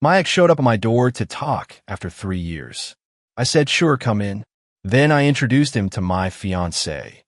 My ex showed up at my door to talk after 3 years. I said, sure, come in. Then I introduced him to my fiancée,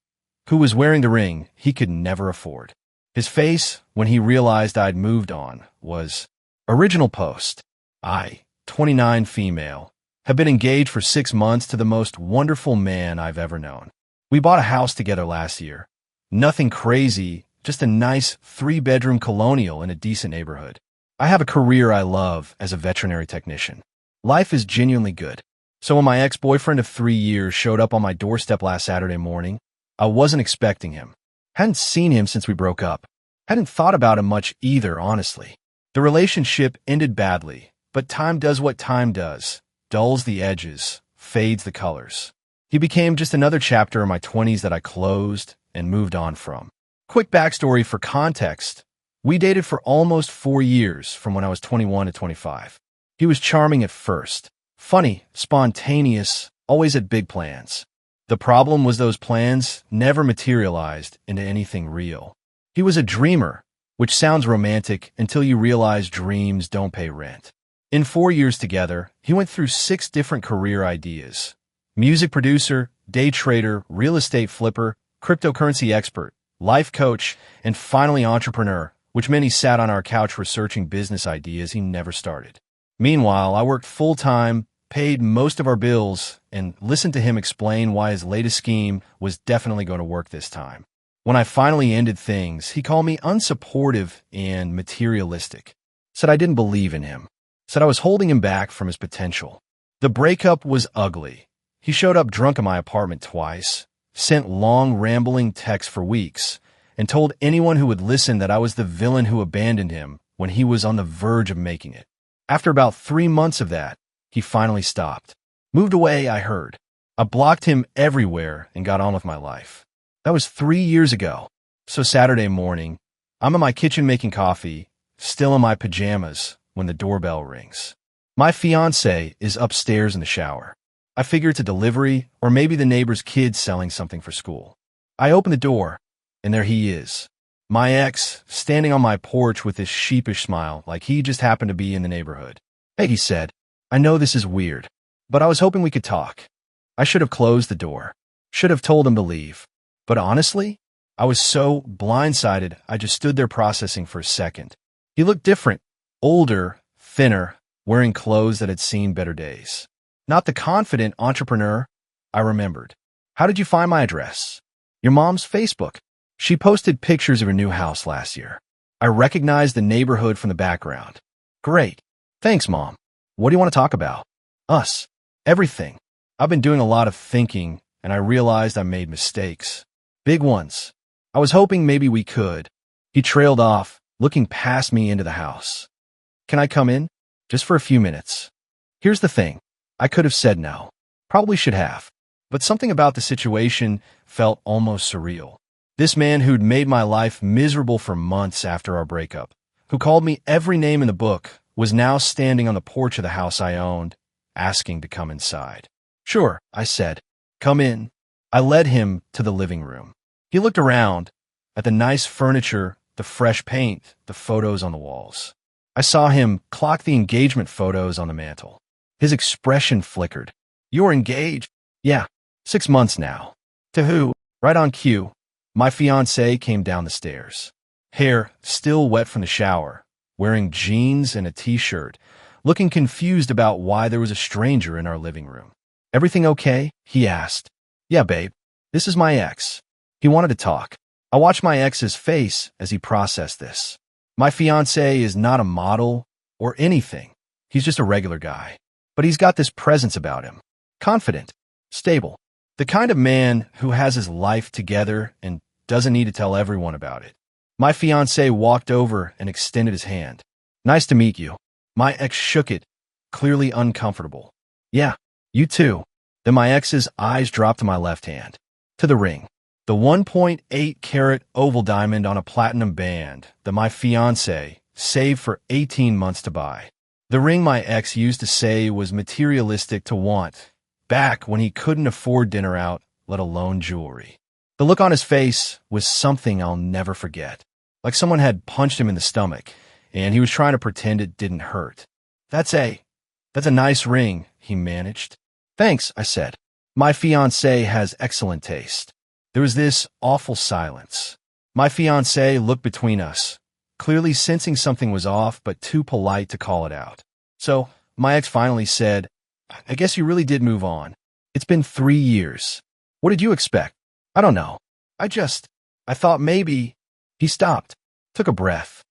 who was wearing the ring he could never afford. His face, when he realized I'd moved on, was original post. I, 29 female, have been engaged for 6 months to the most wonderful man I've ever known. We bought a house together last year. Nothing crazy, just a nice 3-bedroom colonial in a decent neighborhood. I have a career I love as a veterinary technician. Life is genuinely good. So when my ex-boyfriend of 3 years showed up on my doorstep last Saturday morning, I wasn't expecting him. Hadn't seen him since we broke up. Hadn't thought about him much either, honestly. The relationship ended badly, but time does what time does. Dulls the edges, fades the colors. He became just another chapter in my 20s that I closed and moved on from. Quick backstory for context. We dated for almost 4 years, from when I was 21 to 25. He was charming at first. Funny, spontaneous, always had big plans. The problem was those plans never materialized into anything real. He was a dreamer, which sounds romantic until you realize dreams don't pay rent. In 4 years together, he went through 6 different career ideas: music producer, day trader, real estate flipper, cryptocurrency expert, life coach, and finally entrepreneur, which meant he sat on our couch researching business ideas he never started. Meanwhile, I worked full-time, paid most of our bills, and listened to him explain why his latest scheme was definitely going to work this time. When I finally ended things, he called me unsupportive and materialistic. Said I didn't believe in him. Said I was holding him back from his potential. The breakup was ugly. He showed up drunk in my apartment twice, sent long, rambling texts for weeks, and told anyone who would listen that I was the villain who abandoned him when he was on the verge of making it. After about 3 months of that, he finally stopped. Moved away, I heard. I blocked him everywhere and got on with my life. That was 3 years ago. So Saturday morning, I'm in my kitchen making coffee, still in my pajamas, when the doorbell rings. My fiancé is upstairs in the shower. I figure it's a delivery or maybe the neighbor's kid selling something for school. I open the door, and there he is. My ex, standing on my porch with this sheepish smile like he just happened to be in the neighborhood. Hey, he said, I know this is weird, but I was hoping we could talk. I should have closed the door. Should have told him to leave. But honestly, I was so blindsided I just stood there processing for a second. He looked different, older, thinner, wearing clothes that had seen better days. Not the confident entrepreneur I remembered. How did you find my address? Your mom's Facebook. She posted pictures of her new house last year. I recognized the neighborhood from the background. Great. Thanks, Mom. What do you want to talk about? Us. Everything. I've been doing a lot of thinking, and I realized I made mistakes. Big ones. I was hoping maybe we could. He trailed off, looking past me into the house. Can I come in? Just for a few minutes. Here's the thing. I could have said no. Probably should have. But something about the situation felt almost surreal. This man who'd made my life miserable for months after our breakup, who called me every name in the book, was now standing on the porch of the house I owned, asking to come inside. Sure, I said. Come in. I led him to the living room. He looked around at the nice furniture, the fresh paint, the photos on the walls. I saw him clock the engagement photos on the mantel. His expression flickered. You're engaged? Yeah, 6 months now. To who? Right on cue. My fiancée came down the stairs. Hair still wet from the shower, wearing jeans and a t-shirt, looking confused about why there was a stranger in our living room. Everything okay? He asked. Yeah, babe. This is my ex. He wanted to talk. I watched my ex's face as he processed this. My fiancé is not a model or anything. He's just a regular guy. But he's got this presence about him. Confident. Stable. The kind of man who has his life together and doesn't need to tell everyone about it. My fiancé walked over and extended his hand. Nice to meet you. My ex shook it, clearly uncomfortable. Yeah, you too. Then my ex's eyes dropped to my left hand. To the ring. The 1.8-carat oval diamond on a platinum band that my fiancé saved for 18 months to buy. The ring my ex used to say was materialistic to want, back when he couldn't afford dinner out, let alone jewelry. The look on his face was something I'll never forget. Like someone had punched him in the stomach, and he was trying to pretend it didn't hurt. That's a nice ring, he managed. Thanks, I said. My fiancé has excellent taste. There was this awful silence. My fiancé looked between us, clearly sensing something was off but too polite to call it out. So, my ex finally said, I guess you really did move on. It's been 3 years. What did you expect? I don't know. I thought maybe. He stopped, took a breath.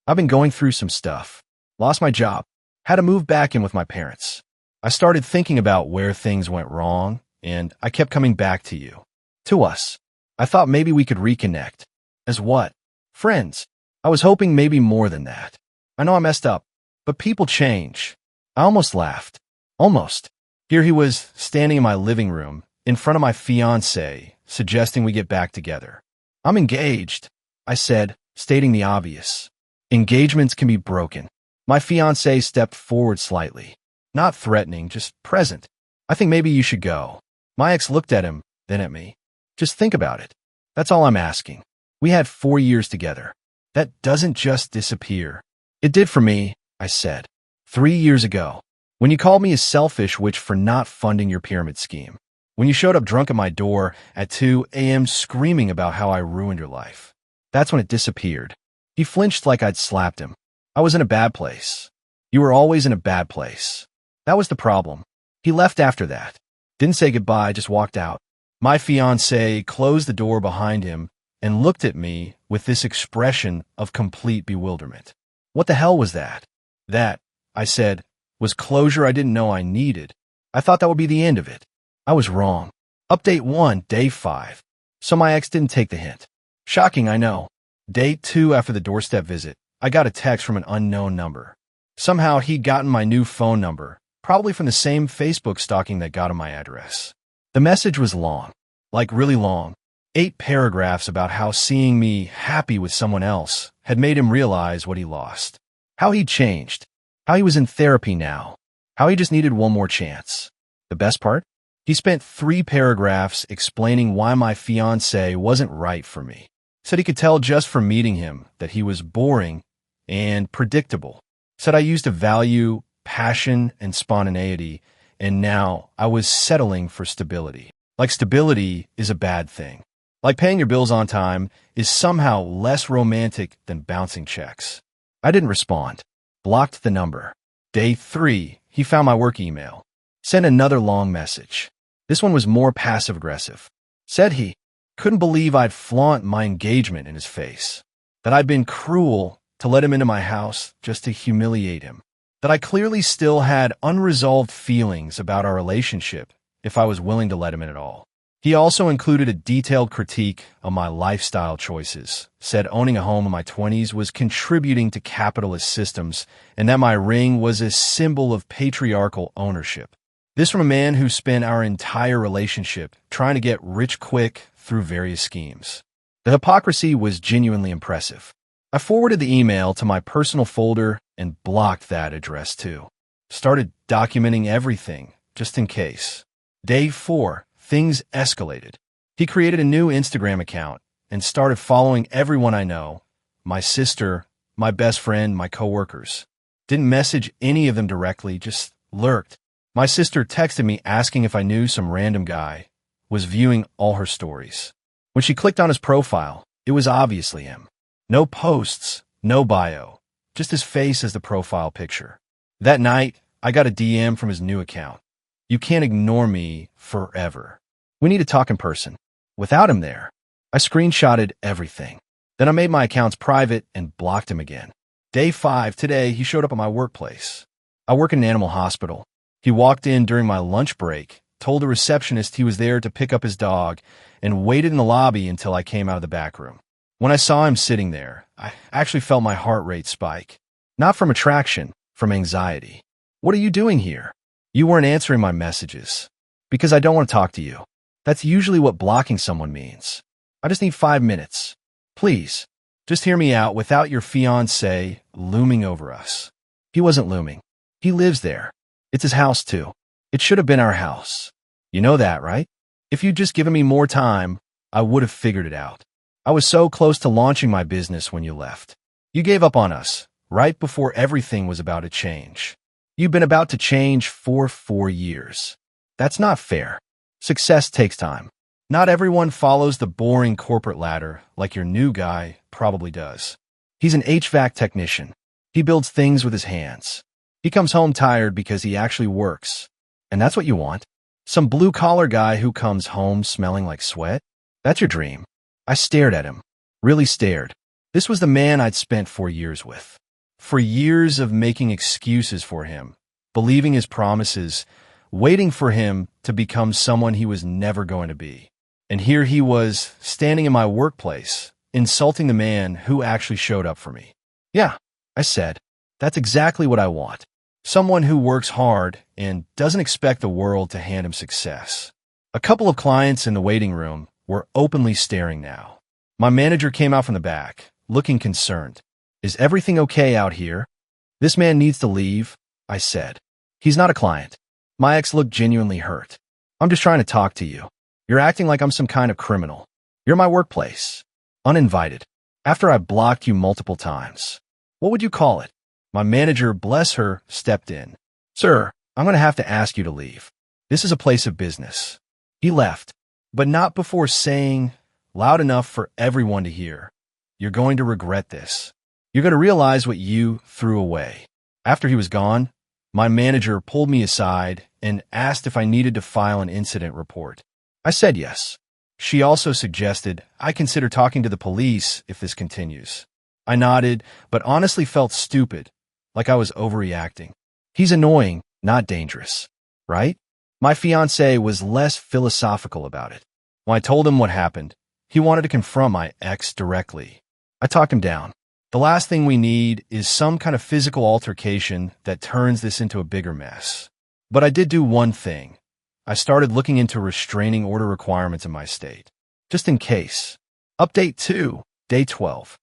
I've been going through some stuff. Lost my job. Had to move back in with my parents. I started thinking about where things went wrong, and I kept coming back to you. To us. I thought maybe we could reconnect. As what? Friends. I was hoping maybe more than that. I know I messed up, but people change. I almost laughed. Almost. Here he was, standing in my living room, in front of my fiancé, suggesting we get back together. I'm engaged, I said, stating the obvious. Engagements can be broken. My fiancé stepped forward slightly. Not threatening, just present. I think maybe you should go. My ex looked at him, then at me. Just think about it. That's all I'm asking. We had 4 years together. That doesn't just disappear. It did for me, I said. 3 years ago. When you called me a selfish witch for not funding your pyramid scheme. When you showed up drunk at my door at 2 a.m. screaming about how I ruined your life. That's when it disappeared. He flinched like I'd slapped him. I was in a bad place. You were always in a bad place. That was the problem. He left after that. Didn't say goodbye, just walked out. My fiancé closed the door behind him and looked at me with this expression of complete bewilderment. What the hell was that? That, I said, was closure I didn't know I needed. I thought that would be the end of it. I was wrong. Update 1, day 5. So my ex didn't take the hint. Shocking, I know. Day 2 after the doorstep visit, I got a text from an unknown number. Somehow he'd gotten my new phone number, probably from the same Facebook stalking that got him my address. The message was long, like really long. 8 paragraphs about how seeing me happy with someone else had made him realize what he lost. How he'd changed. How he was in therapy now. How he just needed one more chance. The best part? He spent 3 paragraphs explaining why my fiancé wasn't right for me. Said he could tell just from meeting him that he was boring and predictable. Said I used to value passion and spontaneity, and now I was settling for stability. Like stability is a bad thing. Like paying your bills on time is somehow less romantic than bouncing checks. I didn't respond. Blocked the number. Day 3, he found my work email. Sent another long message. This one was more passive-aggressive. Said he couldn't believe I'd flaunt my engagement in his face. That I'd been cruel to let him into my house just to humiliate him. That I clearly still had unresolved feelings about our relationship if I was willing to let him in at all. He also included a detailed critique of my lifestyle choices, said owning a home in my 20s was contributing to capitalist systems, and that my ring was a symbol of patriarchal ownership. This from a man who spent our entire relationship trying to get rich quick through various schemes. The hypocrisy was genuinely impressive. I forwarded the email to my personal folder and blocked that address too. Started documenting everything, just in case. Day 4. Things escalated. He created a new Instagram account and started following everyone I know, my sister, my best friend, my coworkers. Didn't message any of them directly, just lurked. My sister texted me asking if I knew some random guy, was viewing all her stories. When she clicked on his profile, it was obviously him. No posts, no bio, just his face as the profile picture. That night, I got a DM from his new account. You can't ignore me forever. We need to talk in person. Without him there, I screenshotted everything. Then I made my accounts private and blocked him again. Day 5, today, he showed up at my workplace. I work in an animal hospital. He walked in during my lunch break, told the receptionist he was there to pick up his dog, and waited in the lobby until I came out of the back room. When I saw him sitting there, I actually felt my heart rate spike. Not from attraction, from anxiety. What are you doing here? You weren't answering my messages. Because I don't want to talk to you. That's usually what blocking someone means. I just need 5 minutes. Please, just hear me out without your fiancé looming over us. He wasn't looming. He lives there. It's his house too. It should have been our house. You know that, right? If you'd just given me more time, I would have figured it out. I was so close to launching my business when you left. You gave up on us, right before everything was about to change. You've been about to change for 4 years. That's not fair. Success takes time. Not everyone follows the boring corporate ladder like your new guy probably does. He's an HVAC technician. He builds things with his hands. He comes home tired because he actually works. And that's what you want? Some blue-collar guy who comes home smelling like sweat? That's your dream. I stared at him. Really stared. This was the man I'd spent 4 years with. For years of making excuses for him, believing his promises, waiting for him to become someone he was never going to be. And here he was, standing in my workplace, insulting the man who actually showed up for me. Yeah, I said, that's exactly what I want. Someone who works hard and doesn't expect the world to hand him success. A couple of clients in the waiting room were openly staring now. My manager came out from the back, looking concerned. Is everything okay out here? This man needs to leave, I said. He's not a client. My ex looked genuinely hurt. I'm just trying to talk to you. You're acting like I'm some kind of criminal. You're my workplace. Uninvited. After I blocked you multiple times. What would you call it? My manager, bless her, stepped in. Sir, I'm going to have to ask you to leave. This is a place of business. He left, but not before saying, loud enough for everyone to hear, you're going to regret this. You're going to realize what you threw away. After he was gone, my manager pulled me aside and asked if I needed to file an incident report. I said yes. She also suggested I consider talking to the police if this continues. I nodded, but honestly felt stupid, like I was overreacting. He's annoying, not dangerous, right? My fiancé was less philosophical about it. When I told him what happened, he wanted to confront my ex directly. I talked him down. The last thing we need is some kind of physical altercation that turns this into a bigger mess. But I did do one thing. I started looking into restraining order requirements in my state, just in case. Update 2, day 12.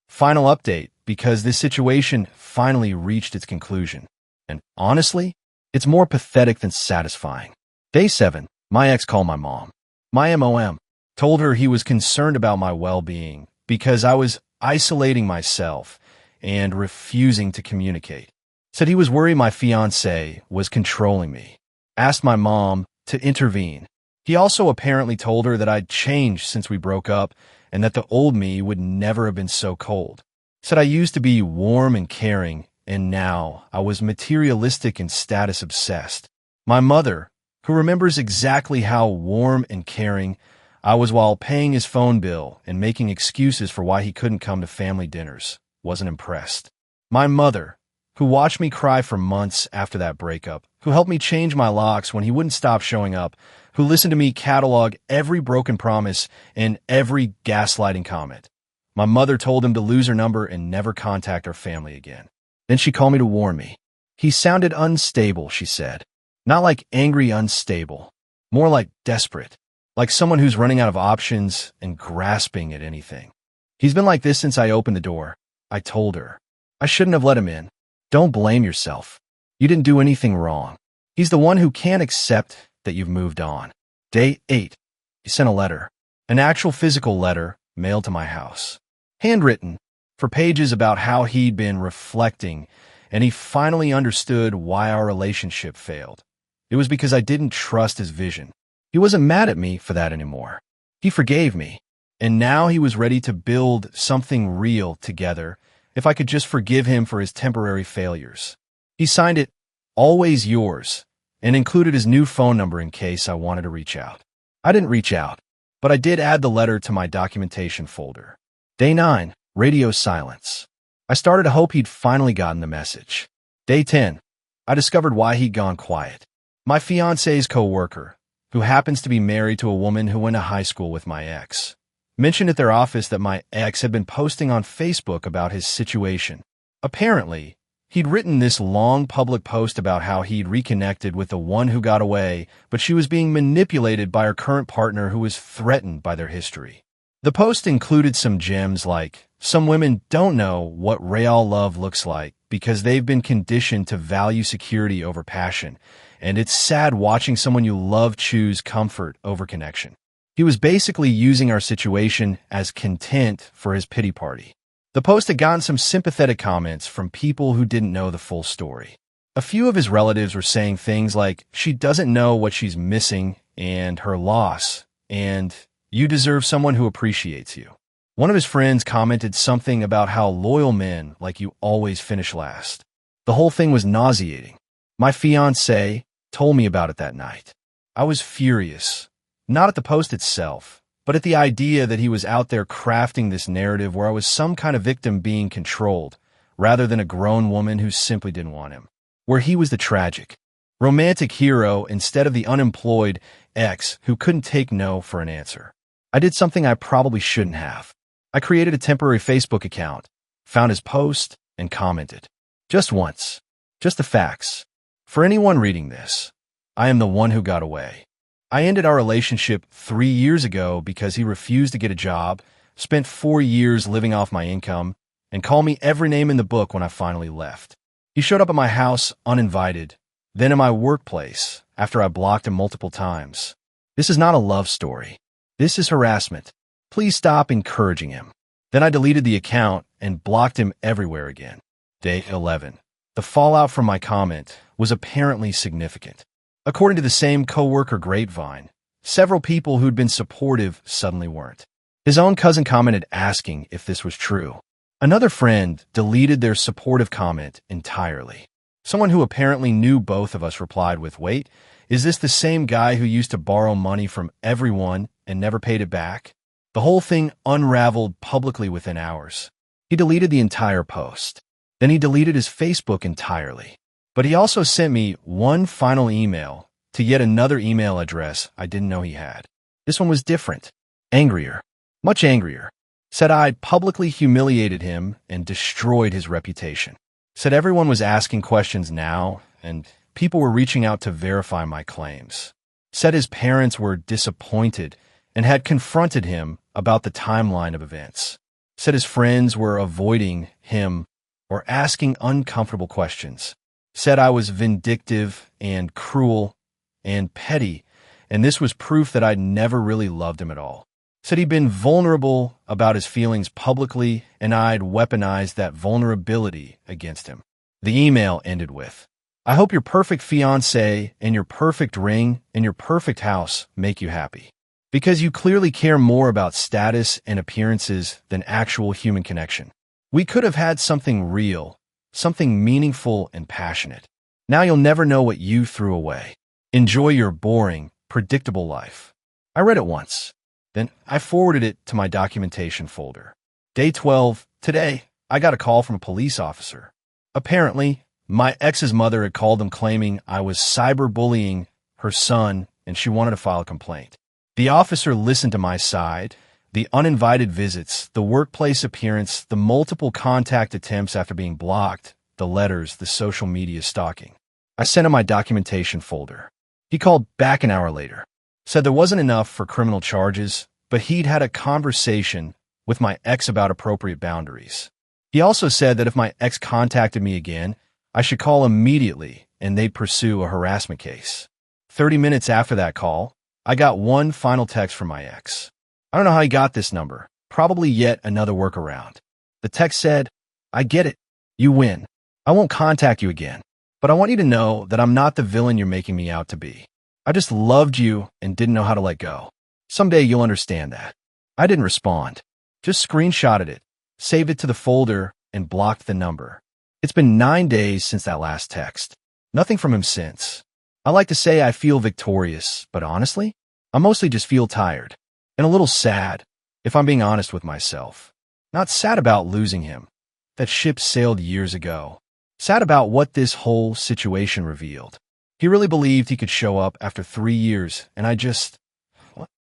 Final update, because this situation finally reached its conclusion. And honestly, it's more pathetic than satisfying. Day 7, my ex called my mom. My MOM told her he was concerned about my well-being because I was isolating myself and refusing to communicate. Said he was worried my fiancé was controlling me. Asked my mom to intervene. He also apparently told her that I'd changed since we broke up and that the old me would never have been so cold. Said I used to be warm and caring, and now I was materialistic and status-obsessed. My mother, who remembers exactly how warm and caring I was while paying his phone bill and making excuses for why he couldn't come to family dinners, wasn't impressed. My mother, who watched me cry for months after that breakup, who helped me change my locks when he wouldn't stop showing up, who listened to me catalog every broken promise and every gaslighting comment. My mother told him to lose her number and never contact our family again. Then she called me to warn me. He sounded unstable, she said. Not like angry unstable, more like desperate. Like someone who's running out of options and grasping at anything. He's been like this since I opened the door. I told her. I shouldn't have let him in. Don't blame yourself. You didn't do anything wrong. He's the one who can't accept that you've moved on. Day 8. He sent a letter. An actual physical letter mailed to my house. Handwritten, for pages about how he'd been reflecting, and he finally understood why our relationship failed. It was because I didn't trust his vision. He wasn't mad at me for that anymore. He forgave me, and now he was ready to build something real together if I could just forgive him for his temporary failures. He signed it, Always Yours, and included his new phone number in case I wanted to reach out. I didn't reach out, but I did add the letter to my documentation folder. Day 9, radio silence. I started to hope he'd finally gotten the message. Day 10, I discovered why he'd gone quiet. My fiancé's co-worker, who happens to be married to a woman who went to high school with my ex, mentioned at their office that my ex had been posting on Facebook about his situation. Apparently, he'd written this long public post about how he'd reconnected with the one who got away, but she was being manipulated by her current partner who was threatened by their history. The post included some gems like, some women don't know what real love looks like because they've been conditioned to value security over passion, and it's sad watching someone you love choose comfort over connection. He was basically using our situation as content for his pity party. The post had gotten some sympathetic comments from people who didn't know the full story. A few of his relatives were saying things like, she doesn't know what she's missing and her loss, and you deserve someone who appreciates you. One of his friends commented something about how loyal men like you always finish last. The whole thing was nauseating. My fiancé told me about it that night. I was furious, not at the post itself, but at the idea that he was out there crafting this narrative where I was some kind of victim being controlled, rather than a grown woman who simply didn't want him. Where he was the tragic, romantic hero instead of the unemployed ex who couldn't take no for an answer. I did something I probably shouldn't have. I created a temporary Facebook account, found his post, and commented. Just once. Just the facts. For anyone reading this, I am the one who got away. I ended our relationship 3 years ago because he refused to get a job, spent 4 years living off my income, and called me every name in the book when I finally left. He showed up at my house uninvited, then in my workplace after I blocked him multiple times. This is not a love story. This is harassment. Please stop encouraging him. Then I deleted the account and blocked him everywhere again. Day 11. The fallout from my comment was apparently significant. According to the same coworker grapevine, several people who'd been supportive suddenly weren't. His own cousin commented asking if this was true. Another friend deleted their supportive comment entirely. Someone who apparently knew both of us replied with, "Wait, is this the same guy who used to borrow money from everyone and never paid it back?" The whole thing unraveled publicly within hours. He deleted the entire post. Then he deleted his Facebook entirely. But he also sent me one final email to yet another email address I didn't know he had. This one was different. Angrier. Much angrier. Said I'd publicly humiliated him and destroyed his reputation. Said everyone was asking questions now, and people were reaching out to verify my claims. Said his parents were disappointed and had confronted him about the timeline of events. Said his friends were avoiding him or asking uncomfortable questions. Said I was vindictive and cruel and petty, and this was proof that I'd never really loved him at all. Said he'd been vulnerable about his feelings publicly, and I'd weaponized that vulnerability against him. The email ended with, "I hope your perfect fiancé and your perfect ring and your perfect house make you happy. Because you clearly care more about status and appearances than actual human connection. We could have had something real, something meaningful and passionate. Now you'll never know what you threw away. Enjoy your boring, predictable life." I read it once. Then I forwarded it to my documentation folder. Day 12, today, I got a call from a police officer. Apparently, my ex's mother had called him claiming I was cyberbullying her son and she wanted to file a complaint. The officer listened to my side, the uninvited visits, the workplace appearance, the multiple contact attempts after being blocked, the letters, the social media stalking. I sent him my documentation folder. He called back an hour later. Said there wasn't enough for criminal charges, but he'd had a conversation with my ex about appropriate boundaries. He also said that if my ex contacted me again, I should call immediately and they'd pursue a harassment case. 30 minutes after that call, I got one final text from my ex. I don't know how he got this number, probably yet another workaround. The text said, "I get it. You win. I won't contact you again, but I want you to know that I'm not the villain you're making me out to be. I just loved you and didn't know how to let go. Someday you'll understand that." I didn't respond. Just screenshotted it, saved it to the folder, and blocked the number. It's been 9 days since that last text. Nothing from him since. I like to say I feel victorious, but honestly, I mostly just feel tired and a little sad, if I'm being honest with myself. Not sad about losing him. That ship sailed years ago. Sad about what this whole situation revealed. He really believed he could show up after 3 years, and I just,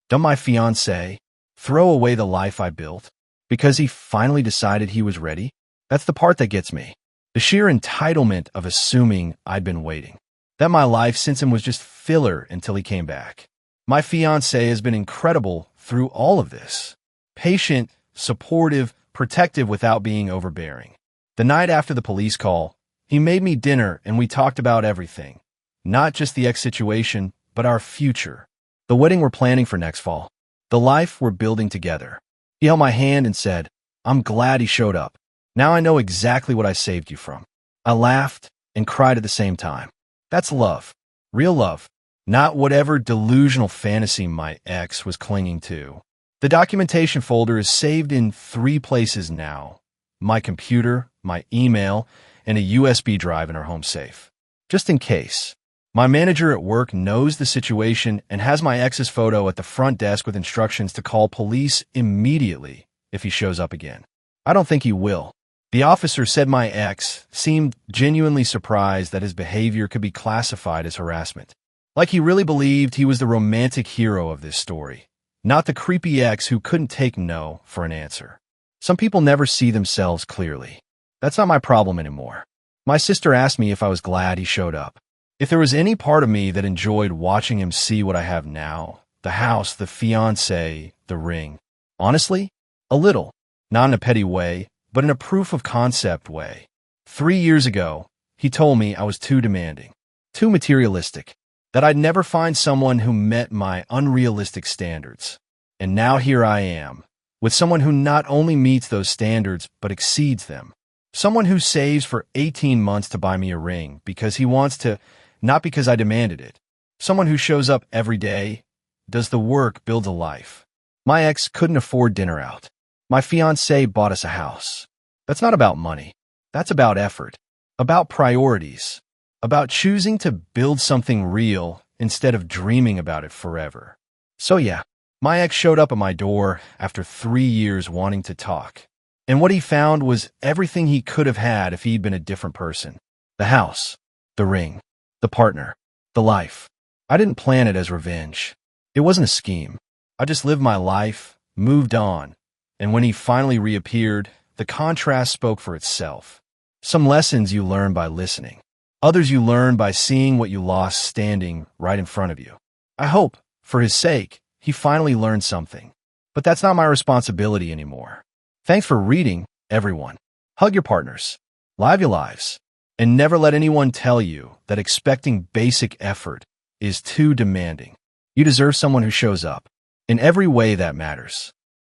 dump my fiancé, throw away the life I built, because he finally decided he was ready. That's the part that gets me. The sheer entitlement of assuming I'd been waiting. That my life since him was just filler until he came back. My fiancé has been incredible through all of this. Patient, supportive, protective without being overbearing. The night after the police call, he made me dinner and we talked about everything. Not just the ex situation, but our future. The wedding we're planning for next fall. The life we're building together. He held my hand and said, "I'm glad he showed up. Now I know exactly what I saved you from." I laughed, and cried at the same time. That's love. Real love. Not whatever delusional fantasy my ex was clinging to. The documentation folder is saved in 3 places now: my computer, my email, and a USB drive in our home safe. Just in case. My manager at work knows the situation and has my ex's photo at the front desk with instructions to call police immediately if he shows up again. I don't think he will. The officer said my ex seemed genuinely surprised that his behavior could be classified as harassment. Like he really believed he was the romantic hero of this story, not the creepy ex who couldn't take no for an answer. Some people never see themselves clearly. That's not my problem anymore. My sister asked me if I was glad he showed up. If there was any part of me that enjoyed watching him see what I have now, the house, the fiancé, the ring. Honestly, a little. Not in a petty way, but in a proof of concept way. 3 years ago, he told me I was too demanding, too materialistic, that I'd never find someone who met my unrealistic standards. And now here I am, with someone who not only meets those standards, but exceeds them. Someone who saves for 18 months to buy me a ring because he wants to, not because I demanded it. Someone who shows up every day, does the work, builds a life. My ex couldn't afford dinner out. My fiancé bought us a house. That's not about money. That's about effort, about priorities, about choosing to build something real instead of dreaming about it forever. So yeah, my ex showed up at my door after 3 years wanting to talk. And what he found was everything he could have had if he'd been a different person. The house, the ring, the partner, the life. I didn't plan it as revenge. It wasn't a scheme. I just lived my life, moved on. And when he finally reappeared, the contrast spoke for itself. Some lessons you learn by listening. Others you learn by seeing what you lost standing right in front of you. I hope, for his sake, he finally learned something. But that's not my responsibility anymore. Thanks for reading, everyone. Hug your partners. Live your lives. And never let anyone tell you that expecting basic effort is too demanding. You deserve someone who shows up in every way that matters.